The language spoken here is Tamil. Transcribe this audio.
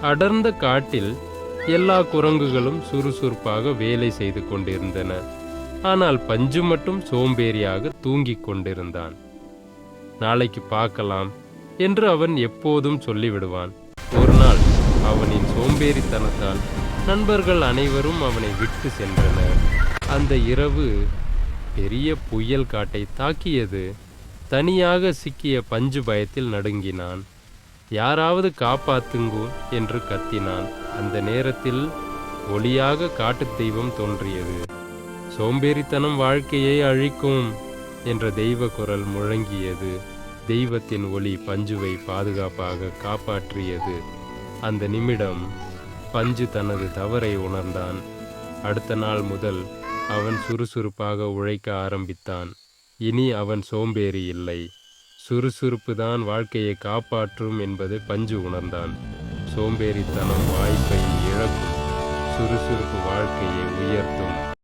அடர்ந்த காட்டில் எல்லா குரங்குகளும் சுறுசுறுப்பாக வேலை செய்து கொண்டிருந்தன. ஆனால் பஞ்சு மட்டும் சோம்பேறியாக தூங்கிக் கொண்டிருந்தான். நாளைக்கு பார்க்கலாம் என்று அவன் எப்போதும் சொல்லிவிடுவான். ஒரு நாள் அவனின் சோம்பேறித்தனத்தால் நண்பர்கள் அனைவரும் அவனை விட்டு சென்றனர். அந்த இரவு பெரிய புயல் காட்டை தாக்கியது. தனியாக சிக்கிய பஞ்சு பயத்தில் நடுங்கினான். யாராவது காப்பாத்துங்கோ என்று கத்தினான். அந்த நேரத்தில் ஒளியாக காட்டுத் தெய்வம் தோன்றியது. சோம்பேறித்தனம் வாழ்க்கையை அழிக்கும் என்ற தெய்வ குரல் முழங்கியது. தெய்வத்தின் ஒளி பஞ்சுவை பாதுகாப்பாக காப்பாற்றியது. அந்த நிமிடம் பஞ்சு தனது தவறை உணர்ந்தான். அடுத்த நாள் முதல் அவன் சுறுசுறுப்பாக உழைக்க ஆரம்பித்தான். இனி அவன் சோம்பேறி இல்லை. சுறுசுறுப்பு தான் வாழ்க்கையை காப்பாற்றும் என்பதை பஞ்சு உணர்ந்தான். சோம்பேறித்தனம் வாய்ப்பை இழக்கும், சுறுசுறுப்பு வாழ்க்கையை உயர்த்தும்.